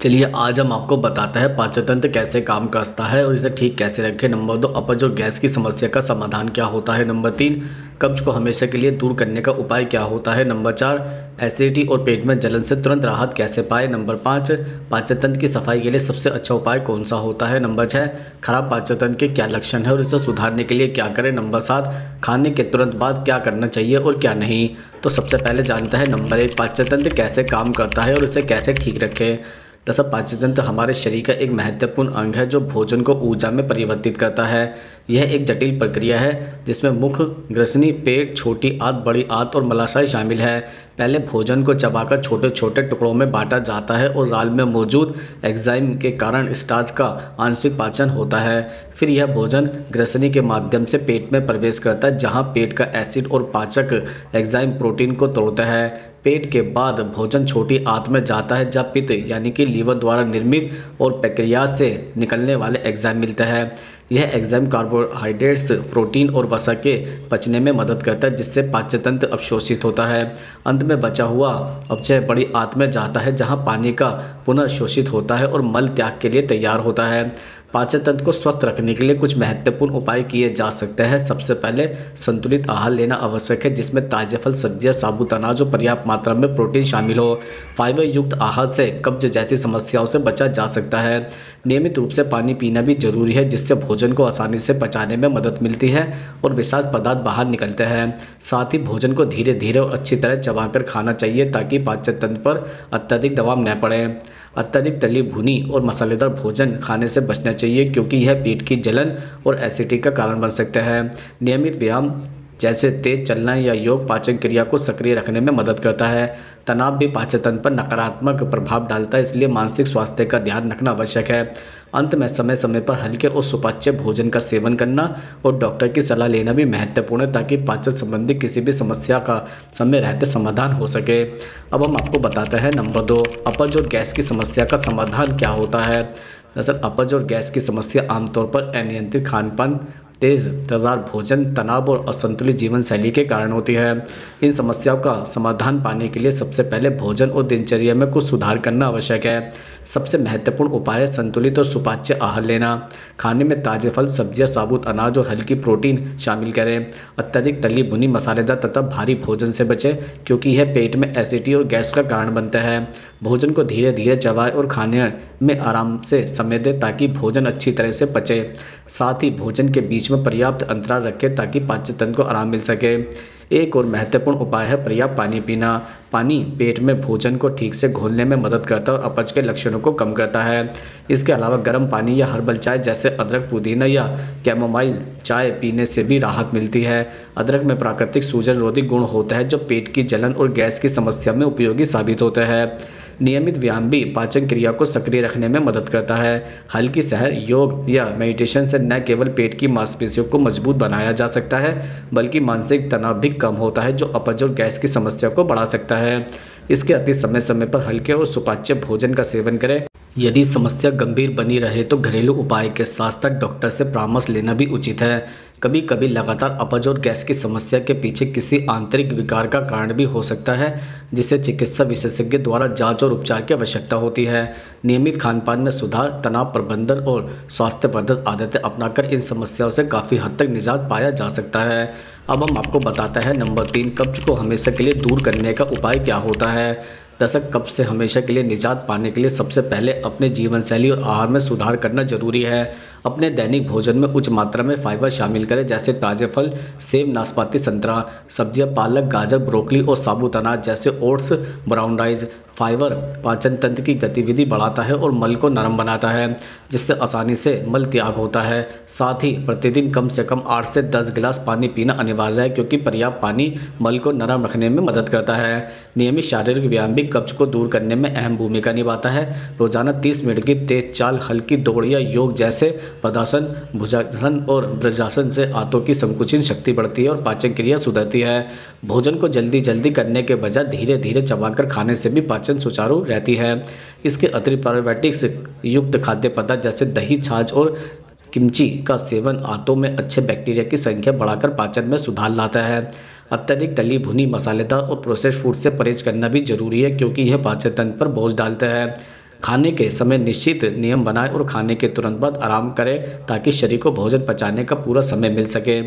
चलिए आज हम आपको बताते हैं पाचन तंत्र कैसे काम करता है और इसे ठीक कैसे रखें। नंबर 2, अपच और गैस की समस्या का समाधान क्या होता है। नंबर 3, कब्ज को हमेशा के लिए दूर करने का उपाय क्या होता है। नंबर 4, एसिडिटी और पेट में जलन से तुरंत राहत कैसे पाए। नंबर 5, पाचन तंत्र की सफाई के लिए सबसे अच्छा उपाय कौन सा होता है। नंबर 6, खराब पाचन तंत्र के क्या लक्षण है और इसे सुधारने के लिए क्या करें। नंबर 7, खाने के तुरंत बाद क्या करना चाहिए और क्या नहीं। तो सबसे पहले जानते हैं नंबर 1, पाचन तंत्र कैसे काम करता है और इसे कैसे ठीक रखें। दरअसल पाचन तंत्र हमारे शरीर का एक महत्वपूर्ण अंग है जो भोजन को ऊर्जा में परिवर्तित करता है। यह एक जटिल प्रक्रिया है जिसमें मुख, ग्रसनी, पेट, छोटी आंत, बड़ी आंत और मलाशय शामिल है। पहले भोजन को चबाकर छोटे छोटे टुकड़ों में बांटा जाता है और राल में मौजूद एंजाइम के कारण स्टार्च का आंशिक पाचन होता है। फिर यह भोजन ग्रसनी के माध्यम से पेट में प्रवेश करता है जहाँ पेट का एसिड और पाचक एंजाइम प्रोटीन को तोड़ता है। पेट के बाद भोजन छोटी आंत में जाता है जहाँ पित्त यानी कि लीवर द्वारा निर्मित और पैंक्रियाज से निकलने वाले एंजाइम मिलता है। यह एंजाइम कार्बोहाइड्रेट्स, प्रोटीन और वसा के पचने में मदद करता है जिससे पाचन तंत्र अवशोषित होता है। अंत में बचा हुआ अपचय बड़ी आंत में जाता है जहाँ पानी का पुनः शोषित होता है और मल त्याग के लिए तैयार होता है। पाचन तंत्र को स्वस्थ रखने के लिए कुछ महत्वपूर्ण उपाय किए जा सकते हैं। सबसे पहले संतुलित आहार लेना आवश्यक है जिसमें ताजे फल, सब्जियां, साबुत अनाज और पर्याप्त मात्रा में प्रोटीन शामिल हो। फाइबर युक्त आहार से कब्ज जैसी समस्याओं से बचा जा सकता है। नियमित रूप से पानी पीना भी जरूरी है जिससे भोजन को आसानी से पचाने में मदद मिलती है और विषाक्त पदार्थ बाहर निकलते हैं। साथ ही भोजन को धीरे धीरे और अच्छी तरह चबाकर खाना चाहिए ताकि पाचन तंत्र पर अत्यधिक दबाव न पड़े। अत्यधिक तली भुनी और मसालेदार भोजन खाने से बचना चाहिए क्योंकि यह पेट की जलन और एसिडिटी का कारण बन सकता है। नियमित व्यायाम जैसे तेज चलना या योग पाचन क्रिया को सक्रिय रखने में मदद करता है। तनाव भी पाचन तंत्र पर नकारात्मक प्रभाव डालता है इसलिए मानसिक स्वास्थ्य का ध्यान रखना आवश्यक है। अंत में समय समय पर हल्के और सुपाच्य भोजन का सेवन करना और डॉक्टर की सलाह लेना भी महत्वपूर्ण है ताकि पाचन संबंधी किसी भी समस्या का समय रहते समाधान हो सके। अब हम आपको बताते हैं नंबर 2, अपच और गैस की समस्या का समाधान क्या होता है। दरअसल अपच और गैस की समस्या आमतौर पर अनियंत्रित खानपान, तेज तर्रार भोजन, तनाव और असंतुलित जीवन शैली के कारण होती है। इन समस्याओं का समाधान पाने के लिए सबसे पहले भोजन और दिनचर्या में कुछ सुधार करना आवश्यक है। सबसे महत्वपूर्ण उपाय है संतुलित और सुपाच्य आहार लेना। खाने में ताजे फल, सब्जियां, साबुत अनाज और हल्की प्रोटीन शामिल करें। अत्यधिक तली भुनी, मसालेदार तथा भारी भोजन से बचें क्योंकि यह पेट में एसिडिटी और गैस का कारण बनता है। भोजन को धीरे धीरे चबाएं और खाने में आराम से समय दें ताकि भोजन अच्छी तरह से पचे। साथ ही भोजन के बीच में पर्याप्त अंतराल रखें ताकि पाचन तंत्र को आराम मिल सके। एक और महत्वपूर्ण उपाय है पर्याप्त पानी पीना। पानी पेट में भोजन को ठीक से घोलने में मदद करता है और अपच के लक्षणों को कम करता है। इसके अलावा गर्म पानी या हर्बल चाय जैसे अदरक, पुदीना या कैमोमाइल चाय पीने से भी राहत मिलती है। अदरक में प्राकृतिक सूजन रोधी गुण होता है जो पेट की जलन और गैस की समस्या में उपयोगी साबित होता है। नियमित व्यायाम भी पाचन क्रिया को सक्रिय रखने में मदद करता है। हल्की सैर, योग या मेडिटेशन से न केवल पेट की मांसपेशियों को मजबूत बनाया जा सकता है बल्कि मानसिक तनाव भी कम होता है जो अपच और गैस की समस्या को बढ़ा सकता है। इसके अति समय समय पर हल्के और सुपाच्य भोजन का सेवन करें। यदि समस्या गंभीर बनी रहे तो घरेलू उपाय के साथ साथ डॉक्टर से परामर्श लेना भी उचित है। कभी कभी लगातार अपच और गैस की समस्या के पीछे किसी आंतरिक विकार का कारण भी हो सकता है जिसे चिकित्सा विशेषज्ञ द्वारा जांच और उपचार की आवश्यकता होती है। नियमित खानपान में सुधार, तनाव प्रबंधन और स्वास्थ्यवर्धक आदतें अपनाकर इन समस्याओं से काफ़ी हद तक निजात पाया जा सकता है। अब हम आपको बताते हैं नंबर 3, कब्ज को हमेशा के लिए दूर करने का उपाय क्या होता है। दरअसल कब्ज से हमेशा के लिए निजात पाने के लिए सबसे पहले अपने जीवन शैली और आहार में सुधार करना जरूरी है। अपने दैनिक भोजन में उच्च मात्रा में फाइबर शामिल करें जैसे ताजे फल, सेब, नाशपाती, संतरा, सब्जियां, पालक, गाजर, ब्रोकली और साबुत अनाज जैसे ओट्स, ब्राउन राइस। फाइबर पाचन तंत्र की गतिविधि बढ़ाता है और मल को नरम बनाता है जिससे आसानी से मल त्याग होता है। साथ ही प्रतिदिन कम से कम 8 से 10 गिलास पानी पीना अनिवार्य है क्योंकि पर्याप्त पानी मल को नरम रखने में मदद करता है। नियमित शारीरिक व्यायाम भी कब्ज को दूर करने में अहम भूमिका निभाता है। रोजाना 30 मिनट की तेज चाल, हल्की दौड़ या योग जैसे पदासन, भुजासन और ब्रजासन से आंतों की संकुचन शक्ति बढ़ती है और पाचन क्रिया सुधरती है। भोजन को जल्दी जल्दी करने के बजाय धीरे धीरे चबाकर खाने से भी पाचन सुचारू रहती है। इसके अतिरिक्त प्रोबायोटिक्स युक्त खाद्य पदार्थ जैसे दही, छाछ और किमची का सेवन आंतों में अच्छे बैक्टीरिया की संख्या बढ़ाकर पाचन में सुधार लाता है। अत्यधिक तली भुनी, मसालेदार और प्रोसेस्ड फूड से परहेज करना भी जरूरी है क्योंकि यह पाचन तंत्र पर बोझ डालता है। खाने के समय निश्चित नियम बनाएं और खाने के तुरंत बाद आराम करें ताकि शरीर को भोजन पचाने का पूरा समय मिल सके।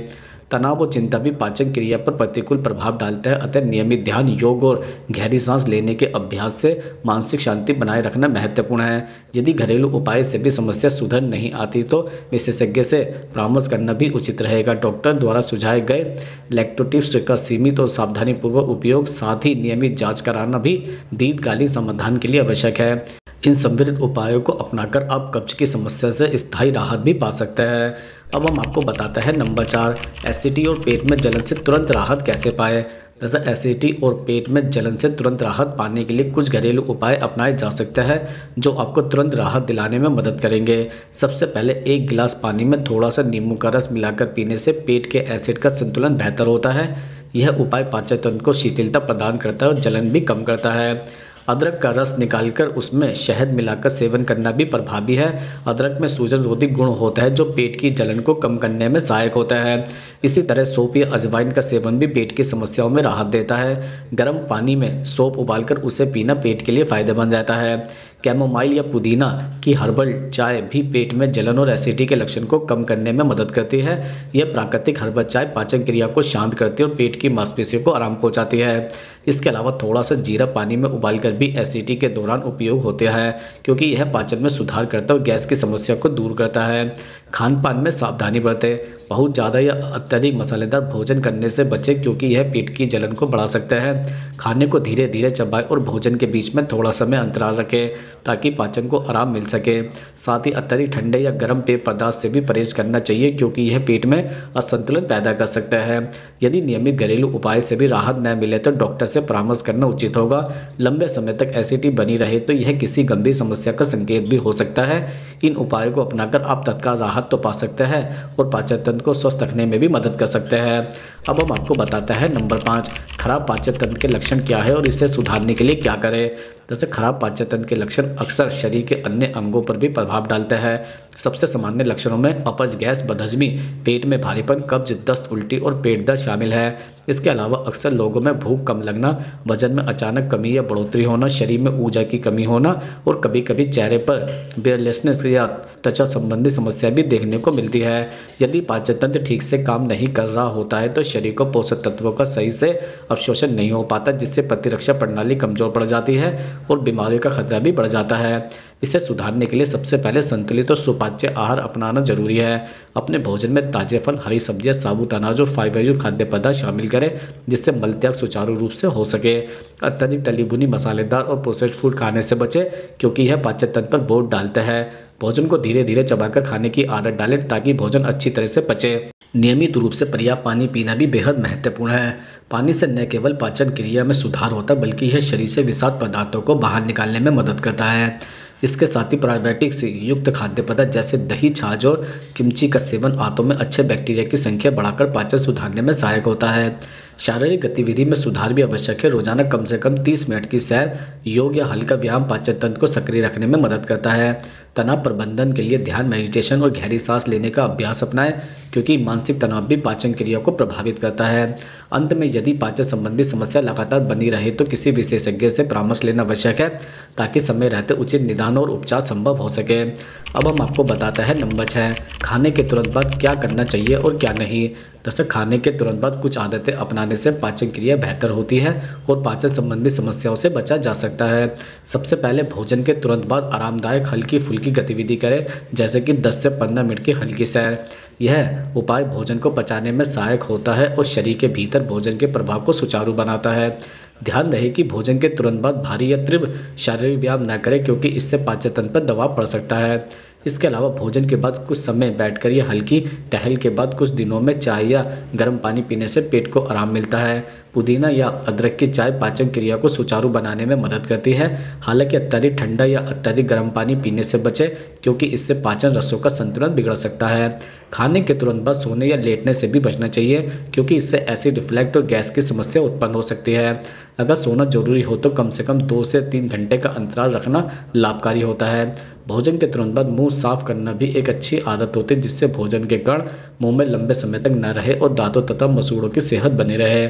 तनाव और चिंता भी पाचन क्रिया पर प्रतिकूल प्रभाव डालता है, अतः नियमित ध्यान, योग और गहरी सांस लेने के अभ्यास से मानसिक शांति बनाए रखना महत्वपूर्ण है। यदि घरेलू उपाय से भी समस्या सुधर नहीं आती तो विशेषज्ञ से परामर्श करना भी उचित रहेगा। डॉक्टर द्वारा सुझाए गए लैक्टोटिप्स का सीमित और सावधानीपूर्वक उपयोग, साथ ही नियमित जांच कराना भी दीर्घकालीन समाधान के लिए आवश्यक है। इन सम्मिलित उपायों को अपनाकर आप कब्ज की समस्या से स्थायी राहत भी पा सकते हैं। अब हम आपको बताते हैं नंबर 4, एसिडिटी और पेट में जलन से तुरंत राहत कैसे पाएं। जैसे एसिडिटी और पेट में जलन से तुरंत राहत पाने के लिए कुछ घरेलू उपाय अपनाए जा सकते हैं जो आपको तुरंत राहत दिलाने में मदद करेंगे। सबसे पहले 1 गिलास पानी में थोड़ा सा नींबू का रस मिलाकर पीने से पेट के एसिड का संतुलन बेहतर होता है। यह उपाय पाचन तंत्र को शिथिलता प्रदान करता है और जलन भी कम करता है। अदरक का रस निकालकर उसमें शहद मिलाकर सेवन करना भी प्रभावी है। अदरक में सूजन रोधी गुण होता है जो पेट की जलन को कम करने में सहायक होता है। इसी तरह सौंफ या अजवाइन का सेवन भी पेट की समस्याओं में राहत देता है। गर्म पानी में सौंफ उबालकर उसे पीना पेट के लिए फायदेमंद रहता है। कैमोमाइल या पुदीना की हर्बल चाय भी पेट में जलन और एसिडिटी के लक्षण को कम करने में मदद करती है। यह प्राकृतिक हर्बल चाय पाचन क्रिया को शांत करती है और पेट की मांसपेशियों को आराम पहुंचाती है। इसके अलावा थोड़ा सा जीरा पानी में उबालकर भी एसिडिटी के दौरान उपयोग होते हैं, क्योंकि यह पाचन में सुधार करता है और गैस की समस्या को दूर करता है। खान पान में सावधानी बरतें। बहुत ज़्यादा या अत्यधिक मसालेदार भोजन करने से बचें, क्योंकि यह पेट की जलन को बढ़ा सकता है। खाने को धीरे धीरे चबाएं और भोजन के बीच में थोड़ा समय अंतराल रखें ताकि पाचन को आराम मिल सके। साथ ही अत्यधिक ठंडे या गर्म पेय पदार्थ से भी परहेज करना चाहिए, क्योंकि यह पेट में असंतुलन पैदा कर सकता है। यदि नियमित घरेलू उपाय से भी राहत न मिले तो डॉक्टर से परामर्श करना उचित होगा। लंबे समय तक एसिडिटी बनी रहे तो यह किसी गंभीर समस्या का संकेत भी हो सकता है। इन उपायों को अपनाकर आप तत्काल राहत तो पा सकते हैं और पाचन तंत्र को स्वस्थ रखने में भी मदद कर सकते हैं। अब हम आपको बताते हैं नंबर 5, खराब पाचन तंत्र के लक्षण क्या है और इसे सुधारने के लिए क्या करें। जैसे खराब पाचन तंत्र के लक्षण अक्सर शरीर के अन्य अंगों पर भी प्रभाव डालते हैं। सबसे सामान्य लक्षणों में अपच, गैस, बदहजमी, पेट में भारीपन, कब्ज, दस्त, उल्टी और पेट दर्द शामिल है। इसके अलावा अक्सर लोगों में भूख कम लगना, वजन में अचानक कमी या बढ़ोतरी होना, शरीर में ऊर्जा की कमी होना और कभी कभी चेहरे पर बेयरलेसनेस या त्वचा संबंधी समस्या भी देखने को मिलती है। यदि पाचन तंत्र ठीक से काम नहीं कर रहा होता है तो शरीर को पोषक तत्वों का सही से अवशोषण नहीं हो पाता, जिससे प्रतिरक्षा प्रणाली कमजोर पड़ जाती है और बीमारियों का खतरा भी बढ़ जाता है। इसे सुधारने के लिए सबसे पहले संतुलित और सुपाच्य आहार अपनाना जरूरी है। अपने भोजन में ताजे फल, हरी सब्जियां, साबुत अनाज और फाइबरयुक्त खाद्य पदार्थ शामिल करें, जिससे मलत्याग सुचारू रूप से हो सके। अत्यधिक तली भुनी, मसालेदार और प्रोसेस्ड फूड खाने से बचें, क्योंकि यह पाचन तंत्र पर बोझ डालता है। भोजन को धीरे धीरे चबाकर खाने की आदत डालें ताकि भोजन अच्छी तरह से पचे। नियमित रूप से पर्याप्त पानी पीना भी बेहद महत्वपूर्ण है। पानी से न केवल पाचन क्रिया में सुधार होता है, बल्कि यह शरीर से विषाक्त पदार्थों को बाहर निकालने में मदद करता है। इसके साथ ही प्रोबायोटिक्स युक्त खाद्य पदार्थ जैसे दही, छाछ और किमची का सेवन आंतों में अच्छे बैक्टीरिया की संख्या बढ़ाकर पाचन सुधारने में सहायक होता है। शारीरिक गतिविधि में सुधार भी आवश्यक है। रोजाना कम से कम 30 मिनट की सैर, योग या हल्का व्यायाम पाचन तंत्र को सक्रिय रखने में मदद करता है। तनाव प्रबंधन के लिए ध्यान, मेडिटेशन और गहरी सांस लेने का अभ्यास अपनाएं, क्योंकि मानसिक तनाव भी पाचन क्रिया को प्रभावित करता है। अंत में यदि पाचन संबंधी समस्या लगातार बनी रहे तो किसी विशेषज्ञ से परामर्श लेना आवश्यक है, ताकि समय रहते उचित निदान और उपचार संभव हो सके। अब हम आपको बताते हैं नंबर 6, खाने के तुरंत बाद क्या करना चाहिए और क्या नहीं। जैसे खाने के तुरंत बाद कुछ आदतें अपनाने से पाचन क्रिया बेहतर होती है और पाचन संबंधी समस्याओं से बचा जा सकता है। सबसे पहले भोजन के तुरंत बाद आरामदायक हल्की फुल्की गतिविधि करें, जैसे कि 10 से 15 मिनट की हल्की सैर। यह उपाय भोजन को पचाने में सहायक होता है और शरीर के भीतर भोजन के प्रभाव को सुचारू बनाता है। ध्यान रहे कि भोजन के तुरंत बाद भारी या तीव्र शारीरिक व्यायाम न करें, क्योंकि इससे पाचन तंत्र पर दबाव पड़ सकता है। इसके अलावा भोजन के बाद कुछ समय बैठकर या हल्की टहल के बाद कुछ दिनों में चाय या गर्म पानी पीने से पेट को आराम मिलता है। पुदीना या अदरक की चाय पाचन क्रिया को सुचारू बनाने में मदद करती है। हालांकि अत्यधिक ठंडा या अत्यधिक गर्म पानी पीने से बचें, क्योंकि इससे पाचन रसों का संतुलन बिगड़ सकता है। खाने के तुरंत बाद सोने या लेटने से भी बचना चाहिए, क्योंकि इससे एसिड रिफ्लक्स और गैस की समस्या उत्पन्न हो सकती है। अगर सोना जरूरी हो तो कम से कम 2 से 3 घंटे का अंतराल रखना लाभकारी होता है। भोजन के तुरंत बाद मुंह साफ करना भी एक अच्छी आदत होती है, जिससे भोजन के कण मुंह में लंबे समय तक न रहे और दांतों तथा मसूड़ों की सेहत बनी रहे।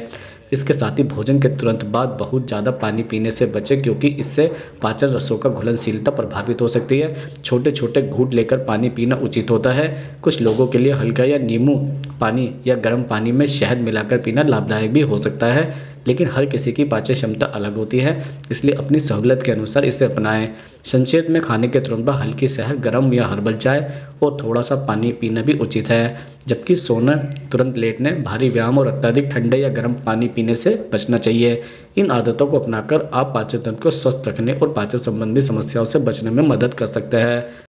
इसके साथ ही भोजन के तुरंत बाद बहुत ज़्यादा पानी पीने से बचें, क्योंकि इससे पाचन रसों का घुलनशीलता प्रभावित हो सकती है। छोटे छोटे घूंट लेकर पानी पीना उचित होता है। कुछ लोगों के लिए हल्का या नींबू पानी या गर्म पानी में शहद मिलाकर पीना लाभदायक भी हो सकता है, लेकिन हर किसी की पाचन क्षमता अलग होती है, इसलिए अपनी सहूलियत के अनुसार इसे अपनाएं। संक्षेप में, खाने के तुरंत बाद हल्की शहद, गर्म या हर्बल चाय और थोड़ा सा पानी पीना भी उचित है। जबकि सोना, तुरंत लेटने, भारी व्यायाम और अत्यधिक ठंडे या गर्म पानी पीने से बचना चाहिए। इन आदतों को अपनाकर आप पाचन तंत्र को स्वस्थ रखने और पाचन संबंधी समस्याओं से बचने में मदद कर सकते हैं।